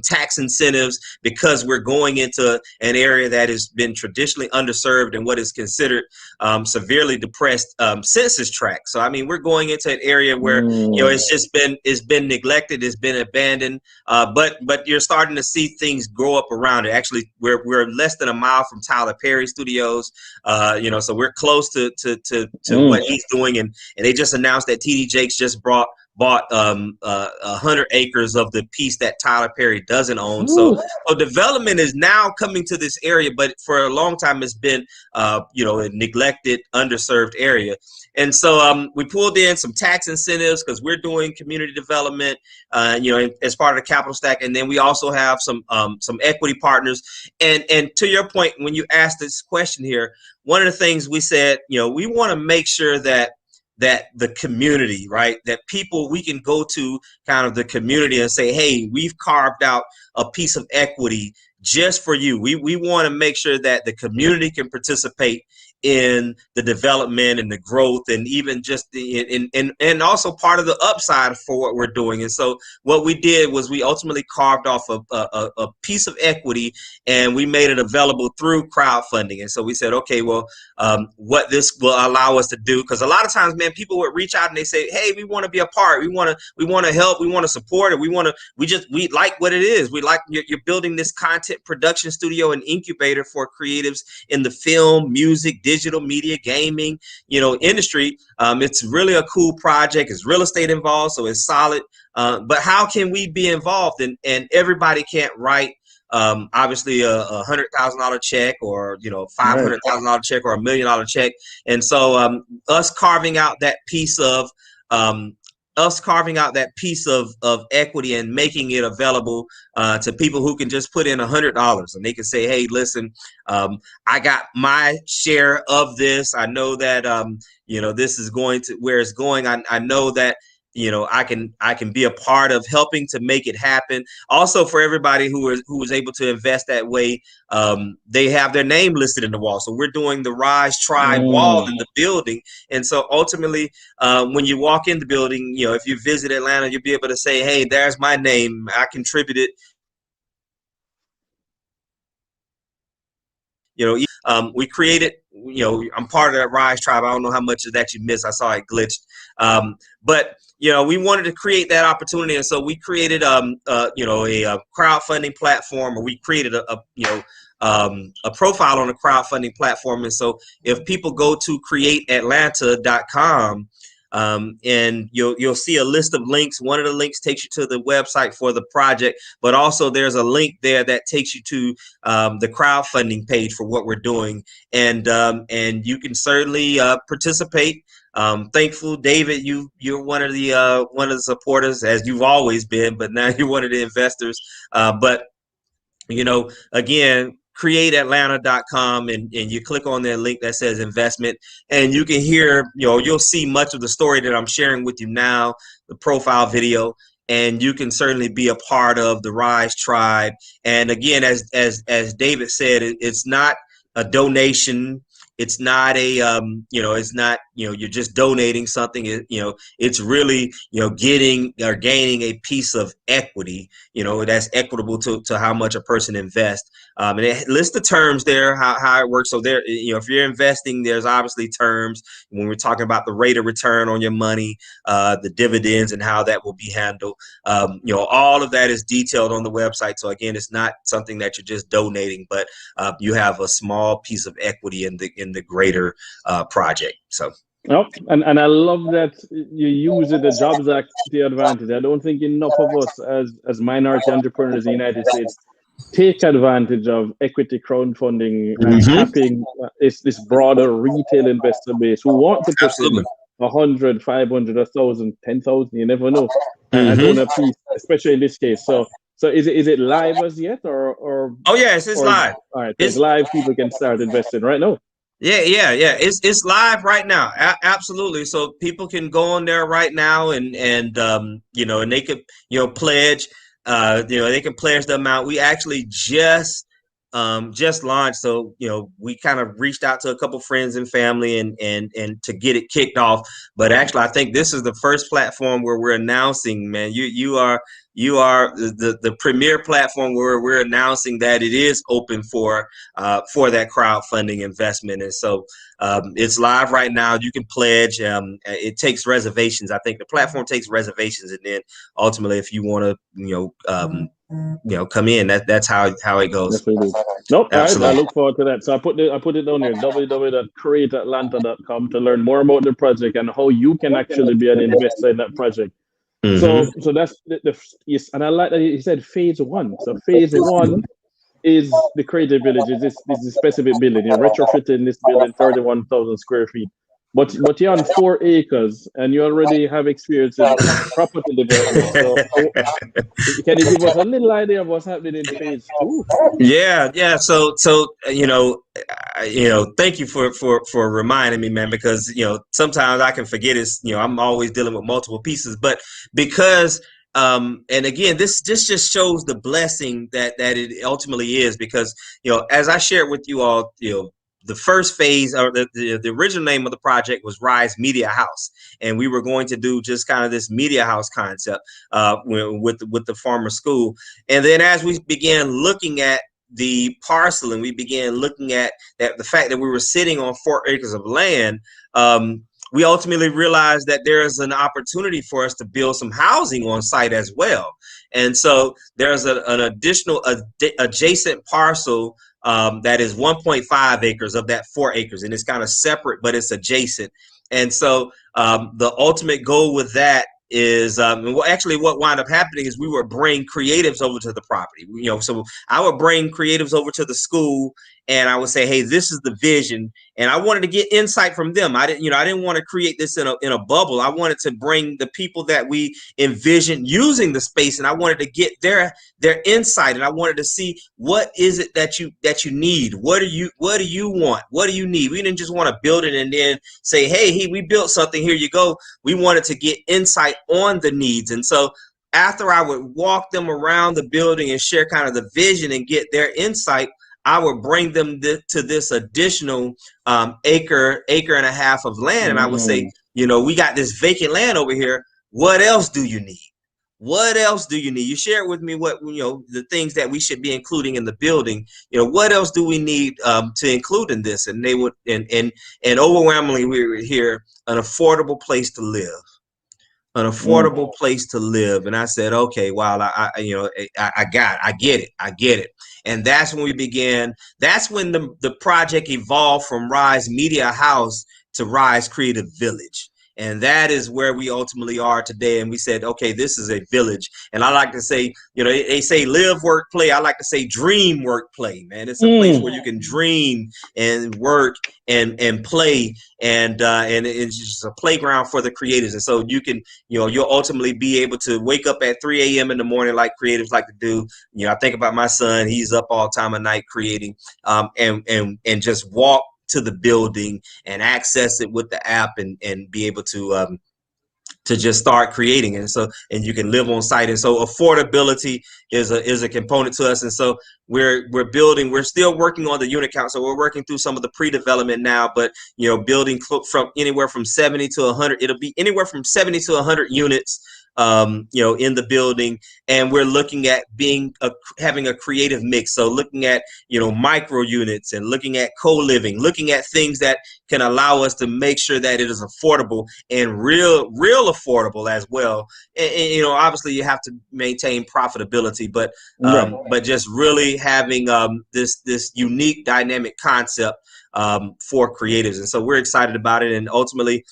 B: tax incentives because we're going into an area that has been traditionally underserved and what is considered severely depressed census tract. So I mean, we're going into an area where it's been neglected, it's been abandoned, but you're starting to see things grow up around it. Actually, we're less than a mile from Tyler Perry Studios, so we're close to what he's doing, and they just announced that TD Jakes just bought 100 acres of the piece that Tyler Perry doesn't own. So development is now coming to this area, but for a long time it's been a neglected, underserved area. And so we pulled in some tax incentives because we're doing community development, as part of the capital stack. And then we also have some equity partners. And to your point, when you asked this question here, one of the things we said, we want to make sure that the community, right, that people, we can go to kind of the community and say, hey, we've carved out a piece of equity just for you. We want to make sure that the community can participate in the development and the growth, and even just and also part of the upside for what we're doing. And so what we did was we ultimately carved off a piece of equity, and we made it available through crowdfunding. And so we said, okay, well, what this will allow us to do, because a lot of times, man, people would reach out and they say, hey, we want to be a part, we want to help, we want to support it, we like what it is. We like you're building this content production studio and incubator for creatives in the film, music, digital media, gaming, industry. It's really a cool project. It's real estate involved, so it's solid. But how can we be involved? And everybody can't write obviously a $100,000 check, or $500,000 check, or $1 million check. And so us carving out that piece of equity and making it available to people who can just put in $100, and they can say, hey, listen, I got my share of this. I know that this is going to where it's going. I know that I can be a part of helping to make it happen. Also, for everybody who was able to invest that way, they have their name listed in the wall. So we're doing the RYSE Tribe wall in the building. And so ultimately, when you walk in the building, if you visit Atlanta, you'll be able to say, hey, there's my name. I contributed. We created, I'm part of that RYSE Tribe. I don't know how much of that you missed. I saw it glitched. But we wanted to create that opportunity, and so we created a crowdfunding platform, or we created a profile on a crowdfunding platform. And so if people go to createatlanta.com, and you'll see a list of links. One of the links takes you to the website for the project, but also there's a link there that takes you to the crowdfunding page for what we're doing, and you can certainly participate. Thankful, David, you're one of the supporters, as you've always been, but now you're one of the investors. But again, createatlanta.com, and you click on that link that says investment, and you can hear, you'll see much of the story that I'm sharing with you now, the profile video, and you can certainly be a part of the RYSE tribe. And again, as David said, it's not a donation. It's not it's not, you're just donating something. It's really, getting or gaining a piece of equity, that's equitable to how much a person invests. And it lists the terms there, how it works. So there, if you're investing, there's obviously terms when we're talking about the rate of return on your money, the dividends, and how that will be handled. All of that is detailed on the website. So again, it's not something that you're just donating, but you have a small piece of equity in the greater project. So.
A: Oh, and I love that you use the Jobs Act to your advantage. I don't think enough of us as minority entrepreneurs in the United States take advantage of equity crowdfunding and tapping this broader retail investor base who want to put in 100, 500, 1,000, 10,000, you never know, and own a piece, especially in this case. So is it live as yet, or?
B: Oh yes, it's live.
A: All right, it's live. People can start investing right now.
B: Yeah. It's live right now. Absolutely. So people can go on there right now and they could, pledge, they can pledge the amount. We actually just launched. So, we kind of reached out to a couple friends and family and to get it kicked off. But actually, I think this is the first platform where we're announcing, man, you are the premier platform where we're announcing that it is open for that crowdfunding investment. And so it's live right now. You can pledge. It takes reservations. I think the platform takes reservations, and then ultimately, if you want to, come in, that's how it goes.
A: Nope. All right, I look forward to that. So I put it down here, www.createatlanta.com, to learn more about the project and how you can actually be an investor in that project. So that's yes, and I like that he said phase one. So phase one is the Creative Village. Is this specific building? You're retrofitting this building, 31,000 square feet. But you're on 4 acres and you already have experience in property development. So can you give us a little idea of what's happening in phase two?
B: Yeah. So thank you for reminding me, man, because sometimes I can forget. I'm always dealing with multiple pieces, but because and again, this just shows the blessing that it ultimately is, because as I shared with you all, the first phase, or the original name of the project, was RYSE Media House, and we were going to do just kind of this media house concept with the farmer school. And then as we began looking at the parcel, and we began looking at the fact that we were sitting on 4 acres of land, we ultimately realized that there is an opportunity for us to build some housing on site as well. And so there's an additional adjacent parcel that is 1.5 acres of that 4 acres, and it's kind of separate, but it's adjacent. And so the ultimate goal with that is actually what wound up happening is we would bring creatives over to the property. So I would bring creatives over to the school, and I would say, hey, this is the vision, and I wanted to get insight from them. I didn't want to create this in a bubble. I wanted to bring the people that we envisioned using the space, and I wanted to get their insight, and I wanted to see, what is it that you need? What do you want? What do you need? We didn't just want to build it and then say, hey, we built something, here you go. We wanted to get insight on the needs. And so after I would walk them around the building and share kind of the vision and get their insight, I would bring them to this additional acre and a half of land. And I would say, we got this vacant land over here. What else do you need? What else do you need? You share with me what, the things that we should be including in the building. What else do we need to include in this? And they would, and overwhelmingly, we would hear an affordable place to live. An affordable place to live. And I said, okay, wow, I get it. And that's when we began. That's when the project evolved from RYSE Media House to RYSE Creative Village. And that is where we ultimately are today. And we said, okay, this is a village. And I like to say, you know, they say live, work, play. I like to say dream, work, play, man. It's a place where you can dream and work and play, and it's just a playground for the creators. And so you can, you know, you'll ultimately be able to wake up at 3 a.m. in the morning like creatives like to do. You know, I think about my son, he's up all time of night creating, and just walk to the building and access it with the app and be able to just start creating. And so, and you can live on site. And so affordability is a component to us. And so we're building, we're still working on the unit count. So we're working through some of the pre-development now, but, you know, building from anywhere from 70 to 100, it'll be anywhere from 70 to 100 units, you know, in the building. And we're looking at having a creative mix. So looking at, you know, micro units and looking at co-living, looking at things that can allow us to make sure that it is affordable and real affordable as well. And, you know, obviously you have to maintain profitability, but just really having this unique dynamic concept for creators. And so we're excited about it. And ultimately,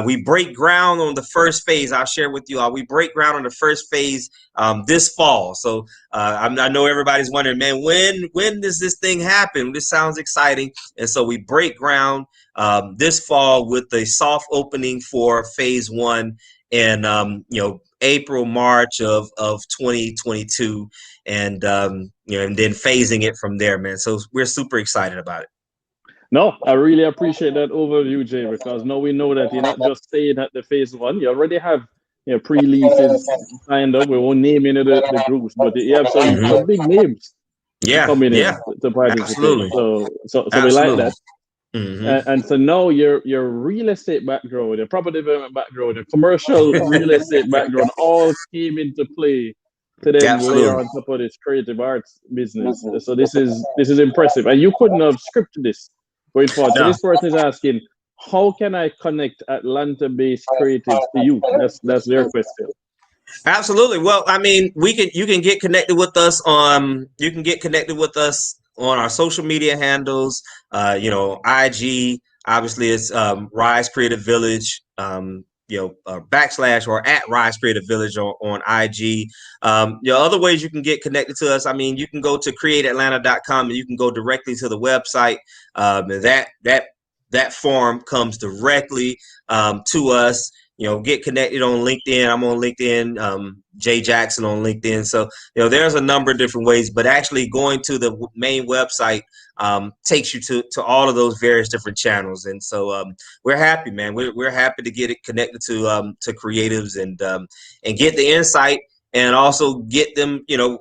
B: we break ground on the first phase. I'll share with you all. We break ground on the first phase this fall. So I know everybody's wondering, man, when does this thing happen? This sounds exciting. And so we break ground this fall with a soft opening for phase 1 in you know, April, March of 2022, and you know, and then phasing it from there, man. So we're super excited about it.
A: No, I really appreciate that overview, Jay, because now we know that you're not just staying at the phase 1. You already have, you know, pre-leases signed up. We won't name any of the groups, but you have some big names coming in to participate.
B: Absolutely.
A: So we like that. And so now your real estate background, your property development background, your commercial real estate background all came into play to then layer on top of this creative arts business. So this is impressive. And you couldn't have scripted this going forward. So this person is asking, how can I connect Atlanta-based creatives to you? That's their question.
B: Absolutely. Well, I mean, you can get connected with us on our social media handles. You know, IG, obviously it's RYSE Creative Village, you know, / or at RYSE Creative Village on IG. You know, other ways you can get connected to us. I mean, you can go to createatlanta.com and you can go directly to the website. That form comes directly to us. You know, get connected on LinkedIn. I'm on LinkedIn, Jay Jackson on LinkedIn. So, you know, there's a number of different ways, but actually going to the main website takes you to all of those various different channels. And so we're happy, man. We're happy to get it connected to creatives and get the insight, and also get them, you know,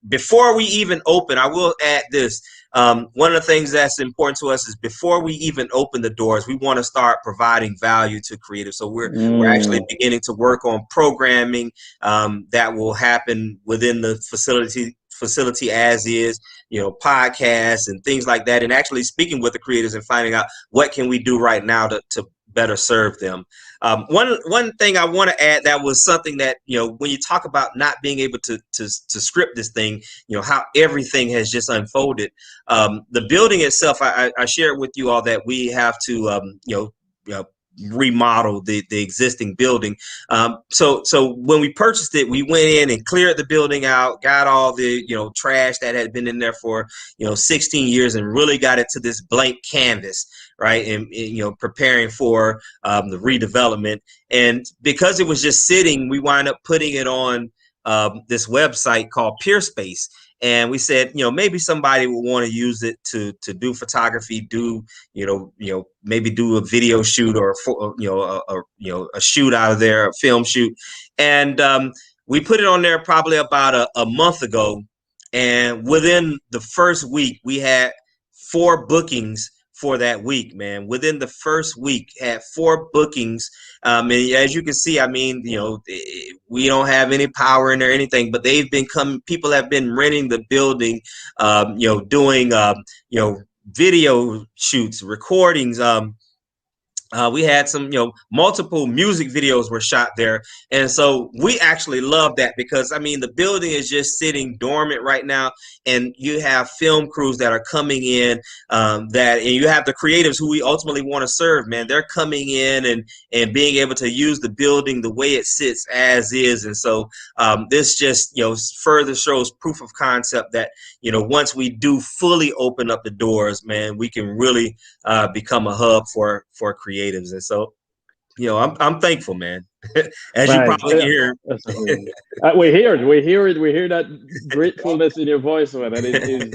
B: before we even open. I will add this. One of the things that's important to us is before we even open the doors, we want to start providing value to creatives. So we're actually beginning to work on programming that will happen within the facility as is, you know, podcasts and things like that, and actually speaking with the creators and finding out what can we do right now to better serve them. One thing I want to add, that was something that, you know, when you talk about not being able to script this thing, you know, how everything has just unfolded. The building itself, I shared with you all that we have to, you know, remodel the existing building. So when we purchased it, we went in and cleared the building out, got all the, you know, trash that had been in there for, you know, 16 years, and really got it to this blank canvas, right? And you know, preparing for the redevelopment. And because it was just sitting, we wound up putting it on this website called Peerspace. And we said, you know, maybe somebody would want to use it to do photography, maybe do a video shoot, or a shoot out of there, a film shoot. And we put it on there probably about a month ago. And within the first week, we had 4 bookings for that week, man. Within the first week, had 4 bookings. And as you can see, I mean, you know, we don't have any power in there or anything, but they've been coming. People have been renting the building, doing, video shoots, recordings, We had some, multiple music videos were shot there. And so we actually love that because, I mean, the building is just sitting dormant right now. And you have film crews that are coming in and you have the creatives who we ultimately want to serve, man. They're coming in and being able to use the building the way it sits as is. And so this just, further shows proof of concept that, once we do fully open up the doors, man, we can really become a hub for creatives. And so, I'm thankful, man. As you
A: Right.
B: probably can hear.
A: We hear it. We hear that gratefulness in your voice, man. And it is,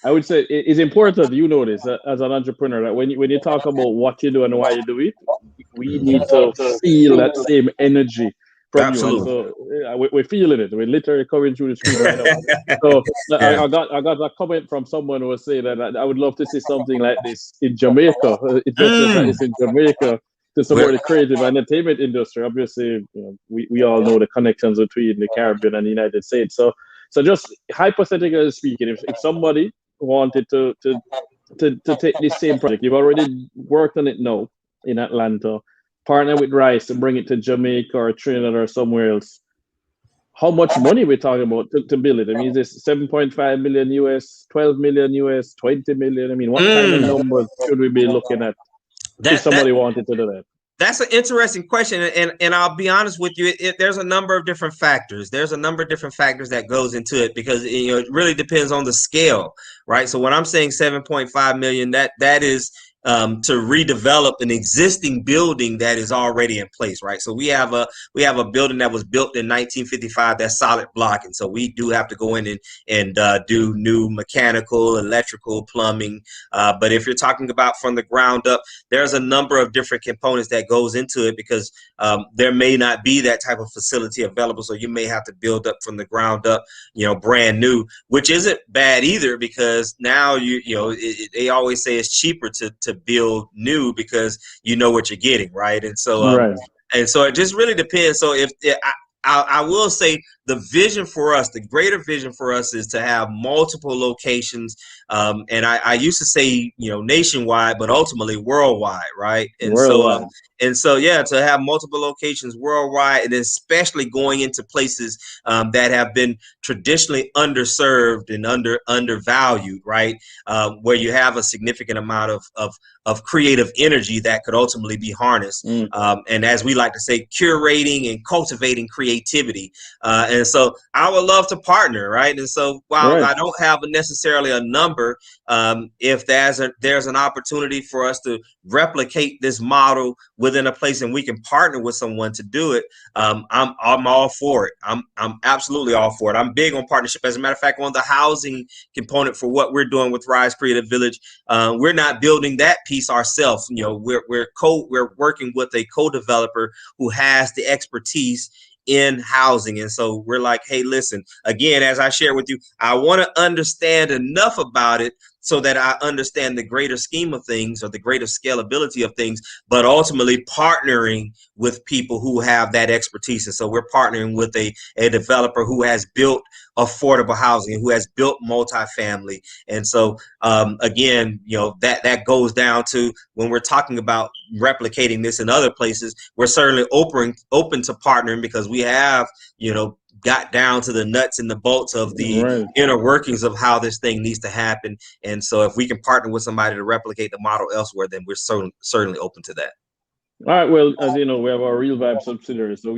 A: I would say, it is important. You know this as an entrepreneur that when you talk about what you do and why you do it, we need to feel that same energy from you. And
B: Absolutely.
A: so we're feeling it. We're literally coming through the screen right now. So
B: Yeah.
A: I got a comment from someone who was saying that I would love to see something like this in Jamaica, investments like this in Jamaica to support the creative and entertainment industry. Obviously, we all know the connections between the Caribbean and the United States. So just hypothetically speaking, if somebody wanted to take this same project, you've already worked on it now in Atlanta, partner with RYSE to bring it to Jamaica or Trinidad or somewhere else. How much money we're talking about to build it? I mean, is this 7.5 million US, 12 million US, 20 million? I mean, what kind of numbers should we be looking at if somebody wanted to do that?
B: That's an interesting question, and I'll be honest with you. There's a number of different factors. There's a number of different factors that goes into it because it really depends on the scale, right? So when I'm saying 7.5 million, that is to redevelop an existing building that is already in place, right? So we have a building that was built in 1955 that's solid block, and so we do have to go in and do new mechanical, electrical, plumbing. But if you're talking about from the ground up, there's a number of different components that goes into it because there may not be that type of facility available, so you may have to build up from the ground up, brand new, which isn't bad either because now they always say it's cheaper to build new because you know what you're getting, right? And so and so it just really depends. So if I will say the vision for us, the greater vision for us is to have multiple locations. And I used to say, nationwide, but ultimately worldwide, right? And
A: worldwide.
B: so, yeah, to have multiple locations worldwide, and especially going into places that have been traditionally underserved and undervalued, right? Where you have a significant amount of creative energy that could ultimately be harnessed. And as we like to say, curating and cultivating creativity. And so I would love to partner, right? And so while I don't have necessarily a number, if there's an opportunity for us to replicate this model within a place and we can partner with someone to do it, I'm all for it. I'm absolutely all for it. I'm big on partnership. As a matter of fact, on the housing component for what we're doing with RYSE Creative Village, we're not building that piece ourselves. We're working with a co-developer who has the expertise in housing. And so we're like, hey, listen, again, as I shared with you, I want to understand enough about it so that I understand the greater scheme of things or the greater scalability of things, but ultimately partnering with people who have that expertise. And so we're partnering with a developer who has built affordable housing, who has built multifamily. And so again, that goes down to when we're talking about replicating this in other places, we're certainly open to partnering because we have, got down to the nuts and the bolts of the inner workings of how this thing needs to happen. And so if we can partner with somebody to replicate the model elsewhere, then we're certainly open to that.
A: All right. Well, as you know, we have our Real Vibe subsidiary. So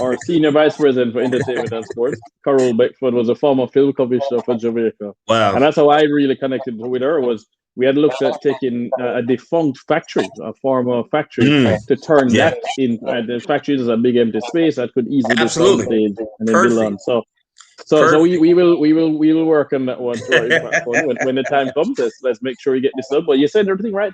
A: our senior vice president for entertainment and sports, Carol Beckford, was a former film commissioner for Jamaica.
B: Wow.
A: And that's how I really connected with her. Was we had looked at taking a defunct factory, a former factory, to turn that in. The factory is a big empty space that could easily be soundstage and then build on. So we will work on that one to our impact fund when the time comes. Let's make sure we get this done. But you said everything right.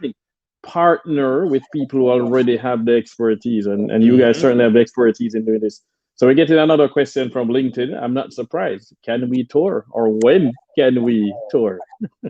A: Partner with people who already have the expertise, and you guys certainly have the expertise in doing this. So we're getting another question from LinkedIn. I'm not surprised. Can we tour, or when can we tour?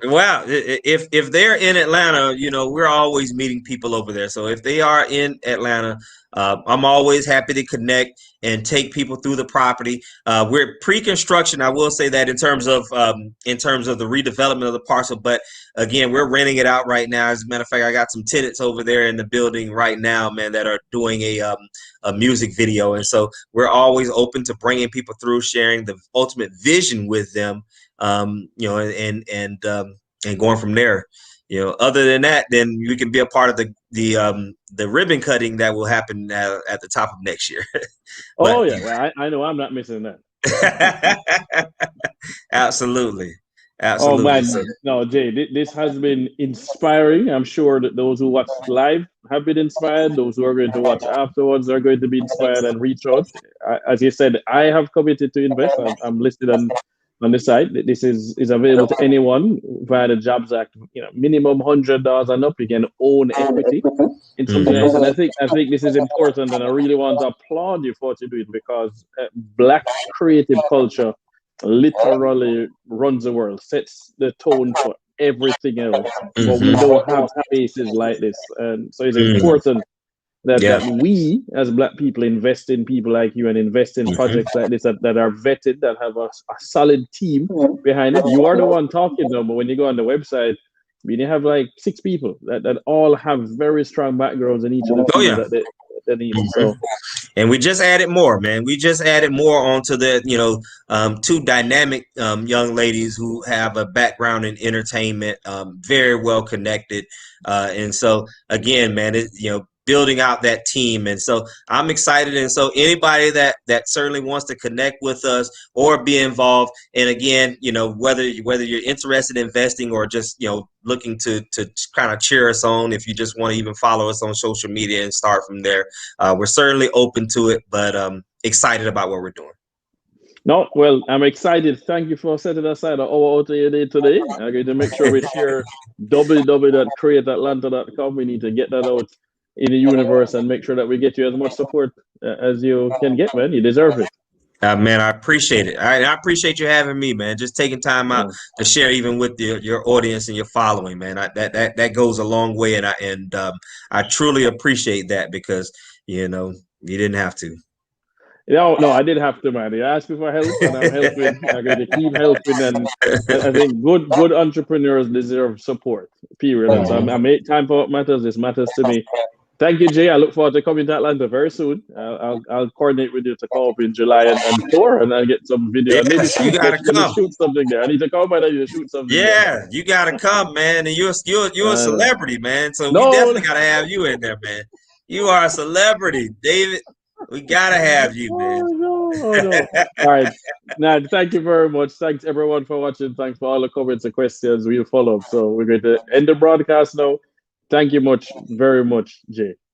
B: Well, if they're in Atlanta, you know, we're always meeting people over there. So if they are in Atlanta, I'm always happy to connect and take people through the property. We're pre-construction. I will say that in terms of the redevelopment of the parcel, but again, we're renting it out right now. As a matter of fact, I got some tenants over there in the building right now, man, that are doing a music video, and so we're always open to bringing people through, sharing the ultimate vision with them. You know, and going from there. You know, other than that, then we can be a part of the ribbon cutting that will happen at the top of next year.
A: Oh
B: But
A: yeah, well, I know I'm not missing that.
B: absolutely,
A: Oh
B: absolutely. So
A: man, no, Jay, this has been inspiring. I'm sure that those who watch live have been inspired. Those who are going to watch afterwards are going to be inspired and reach out. As you said, I have committed to invest. I'm listed on the site. This is available to anyone via the Jobs Act. You know, minimum $100 and up. You can own equity in something like this. And I think this is important, and I really want to applaud you for what you do it, because Black creative culture literally runs the world, sets the tone for everything else. But we don't have spaces like this, and so it's important that we as Black people invest in people like you and invest in projects like this that are vetted, that have a solid team behind it. You are the one talking though, but when you go on the website, you have like 6 people that all have very strong backgrounds in each of the fields that they need. So
B: and we just added more, man. We just added more onto the, you know, 2 dynamic young ladies who have a background in entertainment, very well connected. And so again, man, you know, building out that team. And so I'm excited. And so anybody that certainly wants to connect with us or be involved. And again, you know, whether you're interested in investing or just, you know, looking to kind of cheer us on, if you just want to even follow us on social media and start from there, we're certainly open to it, but excited about what we're doing.
A: No, well, I'm excited. Thank you for setting aside an hour out of your day today. I'm going to make sure we share www.createatlanta.com. We need to get that out in the universe and make sure that we get you as much support as you can get, man. You deserve it.
B: Man, I appreciate it. I appreciate you having me, man. Just taking time out to share, even with your audience and your following, man. That goes a long way, and I truly appreciate that, because you know you didn't have to.
A: No, I did have to, man. You asked me for help, and I'm helping. I'm going to keep helping, and I think good entrepreneurs deserve support. Period. And so I make time for what matters. This matters to me. Thank you, Jay. I look forward to coming to Atlanta very soon. I'll coordinate with you to come up in July and tour, and I'll get some video.
B: Yes,
A: maybe
B: you gotta come.
A: shoot something there. I need to come, and I need to shoot something.
B: Yeah, you gotta come, man. And you're a celebrity, man. So we definitely gotta have you in there, man. You are a celebrity, David. We gotta have you, man.
A: No. All right. Now, thank you very much. Thanks everyone for watching. Thanks for all the comments and questions. We'll follow up. So we're going to end the broadcast now. Thank you very much, Jay.